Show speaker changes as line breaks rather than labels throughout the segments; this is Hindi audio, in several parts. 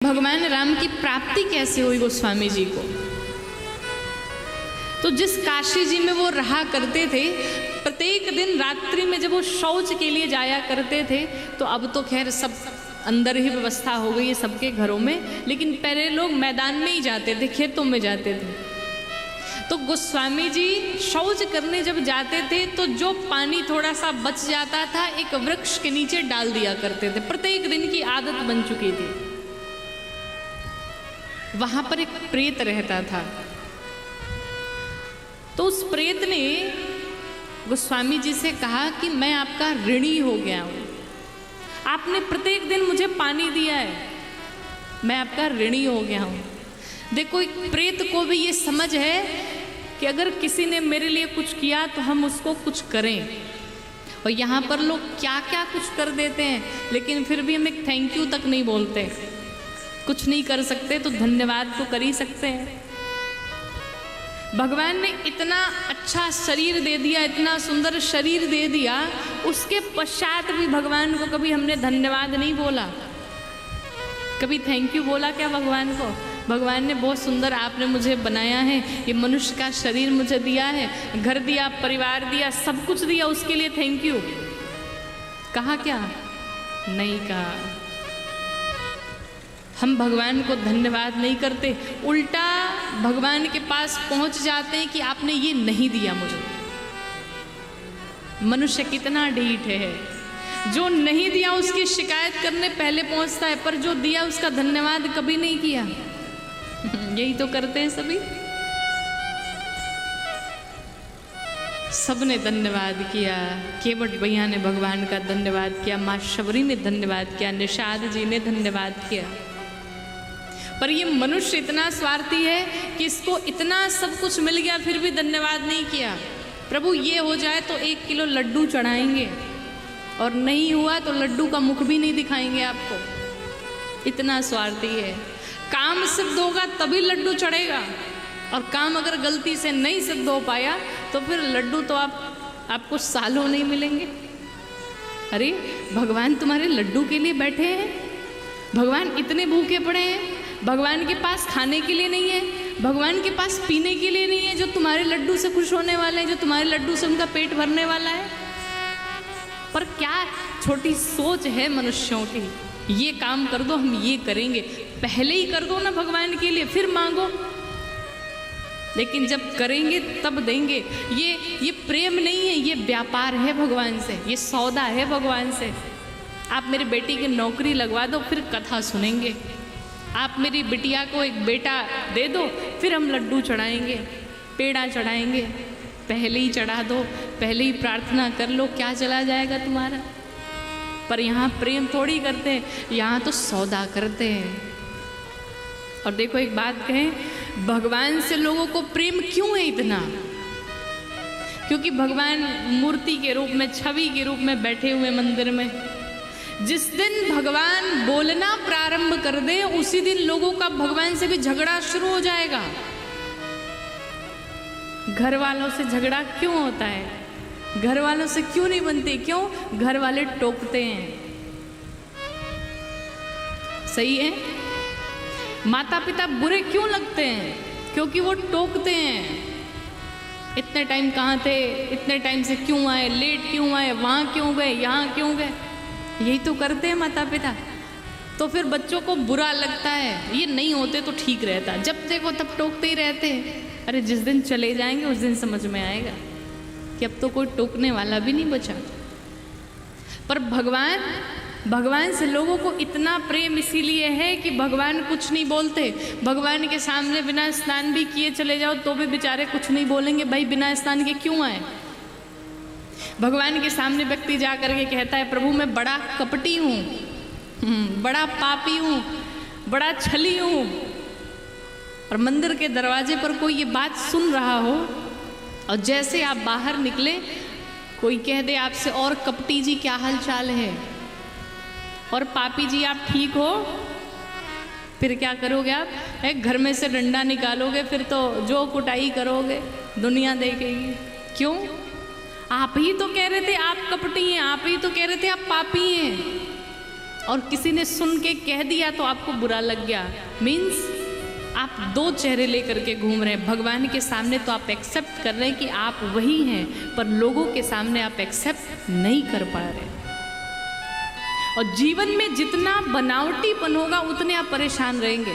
भगवान राम की प्राप्ति कैसे हुई गोस्वामी जी को। तो जिस काशी जी में वो रहा करते थे, प्रत्येक दिन रात्रि में जब वो शौच के लिए जाया करते थे, तो अब तो खैर सब अंदर ही व्यवस्था हो गई है सबके घरों में, लेकिन पहले लोग मैदान में ही जाते थे, खेतों में जाते थे। तो गोस्वामी जी शौच करने जब जाते थे तो जो पानी थोड़ा सा बच जाता था एक वृक्ष के नीचे डाल दिया करते थे, प्रत्येक दिन की आदत बन चुकी थी। वहां पर एक प्रेत रहता था, तो उस प्रेत ने गोस्वामी जी से कहा कि मैं आपका ऋणी हो गया हूं, आपने प्रत्येक दिन मुझे पानी दिया है, मैं आपका ऋणी हो गया हूं। देखो एक प्रेत को भी ये समझ है कि अगर किसी ने मेरे लिए कुछ किया तो हम उसको कुछ करें, और यहाँ पर लोग क्या क्या कुछ कर देते हैं, लेकिन फिर भी हम एक थैंक यू तक नहीं बोलते। कुछ नहीं कर सकते तो धन्यवाद तो कर ही सकते हैं। भगवान ने इतना अच्छा शरीर दे दिया, इतना सुंदर शरीर दे दिया, उसके पश्चात भी भगवान को कभी हमने धन्यवाद नहीं बोला, कभी थैंक यू बोला क्या भगवान को। भगवान ने बहुत सुंदर आपने मुझे बनाया है, ये मनुष्य का शरीर मुझे दिया है, घर दिया, परिवार दिया, सब कुछ दिया, उसके लिए थैंक यू कहा क्या? नहीं कहा। हम भगवान को धन्यवाद नहीं करते, उल्टा भगवान के पास पहुंच जाते हैं कि आपने ये नहीं दिया मुझे। मनुष्य कितना ढीठ है, जो नहीं दिया उसकी शिकायत करने पहले पहुंचता है, पर जो दिया उसका धन्यवाद कभी नहीं किया। यही तो करते हैं सभी। सबने धन्यवाद किया, केवट भैया ने भगवान का धन्यवाद किया, माँ शबरी ने धन्यवाद किया, निषाद जी ने धन्यवाद किया। पर ये मनुष्य इतना स्वार्थी है कि इसको इतना सब कुछ मिल गया फिर भी धन्यवाद नहीं किया। प्रभु ये हो जाए तो 1 किलो लड्डू चढ़ाएंगे, और नहीं हुआ तो लड्डू का मुख भी नहीं दिखाएंगे आपको। इतना स्वार्थी है। काम सिद्ध होगा तभी लड्डू चढ़ेगा, और काम अगर गलती से नहीं सिद्ध हो पाया तो फिर लड्डू तो आपको सालों नहीं मिलेंगे। अरे भगवान तुम्हारे लड्डू के लिए बैठे हैं, भगवान इतने भूखे पड़े हैं, भगवान के पास खाने के लिए नहीं है, भगवान के पास पीने के लिए नहीं है, जो तुम्हारे लड्डू से खुश होने वाले हैं, जो तुम्हारे लड्डू से उनका पेट भरने वाला है। पर क्या छोटी सोच है मनुष्यों की, ये काम कर दो हम ये करेंगे, पहले ही कर दो ना भगवान के लिए, फिर मांगो। लेकिन जब करेंगे तब देंगे। ये प्रेम नहीं है, ये व्यापार है भगवान से, ये सौदा है भगवान से। आप मेरी बेटी की नौकरी लगवा दो फिर कथा सुनेंगे, आप मेरी बिटिया को एक बेटा दे दो फिर हम लड्डू चढ़ाएंगे, पेड़ा चढ़ाएंगे। पहले ही चढ़ा दो, पहले ही प्रार्थना कर लो, क्या चला जाएगा तुम्हारा। पर यहाँ प्रेम थोड़ी करते हैं, यहाँ तो सौदा करते हैं। और देखो एक बात कहें, भगवान से लोगों को प्रेम क्यों है इतना? क्योंकि भगवान मूर्ति के रूप में, छवि के रूप में बैठे हुए मंदिर में। जिस दिन भगवान बोलना प्रारंभ कर दे उसी दिन लोगों का भगवान से भी झगड़ा शुरू हो जाएगा। घर वालों से झगड़ा क्यों होता है? घर वालों से क्यों नहीं बनते? क्यों? घर वाले टोकते हैं। सही है? माता पिता बुरे क्यों लगते हैं? क्योंकि वो टोकते हैं। इतने टाइम कहाँ थे, इतने टाइम से क्यों आए, लेट क्यों आए, वहाँ क्यों गए, यहाँ क्यों गए, यही तो करते हैं माता पिता। तो फिर बच्चों को बुरा लगता है, ये नहीं होते तो ठीक रहता, जब देखो तब टोकते ही रहते हैं। अरे जिस दिन चले जाएंगे उस दिन समझ में आएगा कि अब तो कोई टोकने वाला भी नहीं बचा। पर भगवान से लोगों को इतना प्रेम इसीलिए है कि भगवान कुछ नहीं बोलते। भगवान के सामने बिना स्नान भी किए चले जाओ तो भी बेचारे कुछ नहीं बोलेंगे, भाई बिना स्नान के क्यों आए। भगवान के सामने व्यक्ति जा करके कहता है, प्रभु मैं बड़ा कपटी हूँ, बड़ा पापी हूँ, बड़ा छली हूँ। और मंदिर के दरवाजे पर कोई ये बात सुन रहा हो, और जैसे आप बाहर निकले कोई कह दे आपसे, और कपटी जी क्या हाल चाल है, और पापी जी आप ठीक हो, फिर क्या करोगे आप? एक घर में से डंडा निकालोगे, फिर तो जो कुटाई करोगे दुनिया देखेगी। क्यों? आप ही तो कह रहे थे आप कपटी हैं, आप ही तो कह रहे थे आप पापी हैं। और किसी ने सुन के कह दिया तो आपको बुरा लग गया। मीन्स आप दो चेहरे लेकर के घूम रहे हैं। भगवान के सामने तो आप एक्सेप्ट कर रहे हैं कि आप वही हैं, पर लोगों के सामने आप एक्सेप्ट नहीं कर पा रहे। और जीवन में जितना बनावटीपन होगा उतने आप परेशान रहेंगे।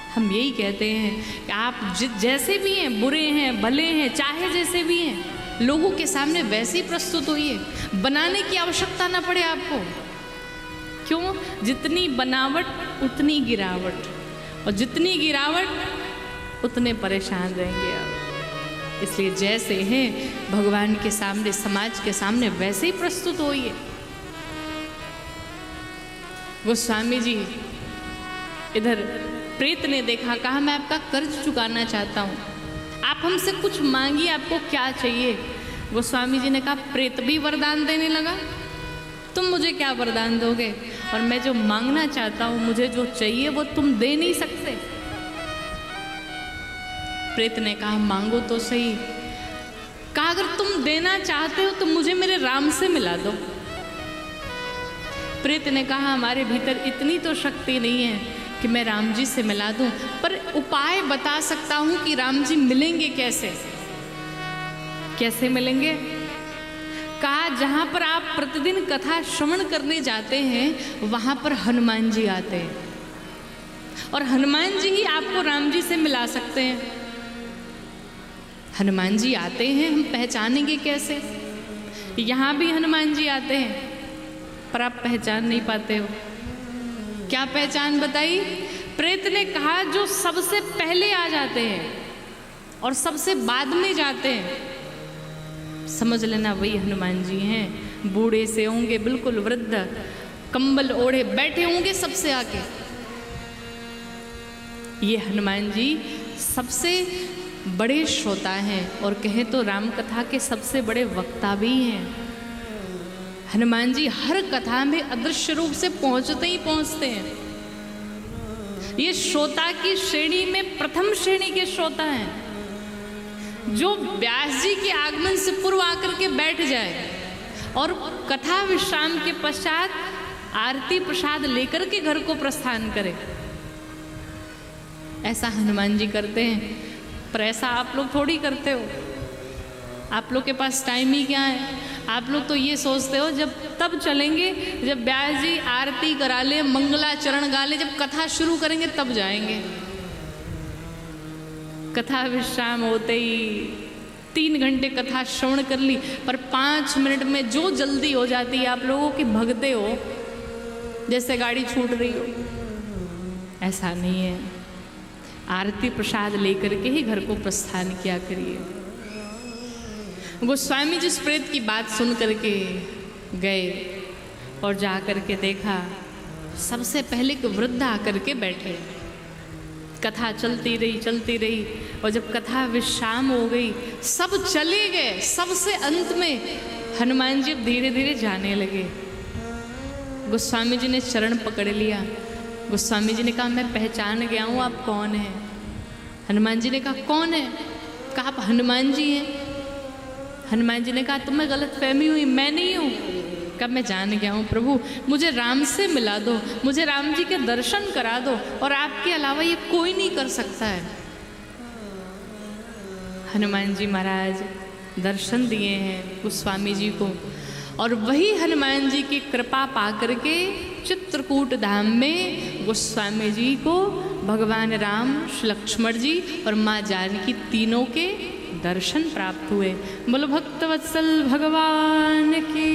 हम यही कहते हैं कि आप जैसे भी हैं, बुरे हैं, भले हैं, चाहे जैसे भी हैं, लोगों के सामने वैसे ही प्रस्तुत होइए। बनाने की आवश्यकता ना पड़े आपको। क्यों? जितनी बनावट उतनी गिरावट, और जितनी गिरावट उतने परेशान रहेंगे आप। इसलिए जैसे हैं भगवान के सामने, समाज के सामने वैसे ही प्रस्तुत होइए। गोस्वामी जी इधर प्रेत ने देखा, कहा मैं आपका कर्ज चुकाना चाहता हूँ, आप हमसे कुछ मांगिए, आपको क्या चाहिए? गोस्वामी जी ने कहा, प्रेत भी वरदान देने लगा, तुम मुझे क्या वरदान दोगे? और मैं जो मांगना चाहता हूँ, मुझे जो चाहिए वो तुम दे नहीं सकते। प्रेत ने कहा, मांगो तो सही। कहा, अगर तुम देना चाहते हो तो मुझे मेरे राम से मिला दो। प्रेत ने कहा, हमारे भीतर इतनी तो शक्ति नहीं है कि मैं राम जी से मिला दूं, पर उपाय बता सकता हूं कि राम जी मिलेंगे कैसे। कैसे मिलेंगे? कहा, जहां पर आप प्रतिदिन कथा श्रवण करने जाते हैं वहां पर हनुमान जी आते हैं, और हनुमान जी ही आपको राम जी से मिला सकते हैं। हनुमान जी आते हैं, हम पहचानेंगे कैसे? यहाँ भी हनुमान जी आते हैं पर आप पहचान नहीं पाते हो। क्या पहचान बताई? प्रेत ने कहा, जो सबसे पहले आ जाते हैं और सबसे बाद में जाते हैं, समझ लेना वही हनुमान जी हैं। बूढ़े से होंगे बिल्कुल वृद्ध, कंबल ओढ़े बैठे होंगे सबसे आके। ये हनुमान जी सबसे बड़े श्रोता हैं, और कहें तो राम कथा के सबसे बड़े वक्ता भी हैं। हनुमान जी हर कथा में अदृश्य रूप से पहुंचते ही पहुंचते हैं। ये श्रोता की श्रेणी में प्रथम श्रेणी के श्रोता हैं, जो व्यास जी के आगमन से पूर्व आकर के बैठ जाए और कथा विश्राम के पश्चात आरती प्रसाद लेकर के घर को प्रस्थान करे। ऐसा हनुमान जी करते हैं, पर ऐसा आप लोग थोड़ी करते हो। आप लोग के पास टाइम ही क्या है? आप लोग तो ये सोचते हो जब तब चलेंगे जब व्यास जी आरती करा ले, मंगलाचरण गा ले, जब कथा शुरू करेंगे तब जाएंगे। कथा विश्राम होते ही 3 घंटे कथा श्रवण कर ली, पर 5 मिनट में जो जल्दी हो जाती है आप लोगों की, भगते हो जैसे गाड़ी छूट रही हो। ऐसा नहीं है। आरती प्रसाद लेकर के ही घर को प्रस्थान किया करिए। गोस्वामी जी प्रेत की बात सुन करके गए और जा करके देखा, सबसे पहले एक वृद्ध आकर के बैठे। कथा चलती रही, और जब कथा विश्राम हो गई, सब चले गए, सबसे अंत में हनुमान जी धीरे धीरे जाने लगे। गोस्वामी जी ने चरण पकड़ लिया। गोस्वामी जी ने कहा, मैं पहचान गया हूँ, आप कौन हैं? हनुमान जी ने कहा, कौन है? कहा, आप हनुमान जी हैं। हनुमान जी ने कहा, तुम्हें गलत फहमी हुई, मैं नहीं हूँ। कहा, मैं जान गया हूँ प्रभु, मुझे राम से मिला दो, मुझे राम जी के दर्शन करा दो, और आपके अलावा ये कोई नहीं कर सकता है। हनुमान जी महाराज दर्शन दिए हैं गोस्वामी जी को, और वही हनुमान जी की कृपा पाकर के चित्रकूट धाम में गोस्वामी जी को भगवान राम, श्री लक्ष्मण जी और माँ जानकी तीनों के दर्शन प्राप्त हुए। बोलो भक्तवत्सल भगवान की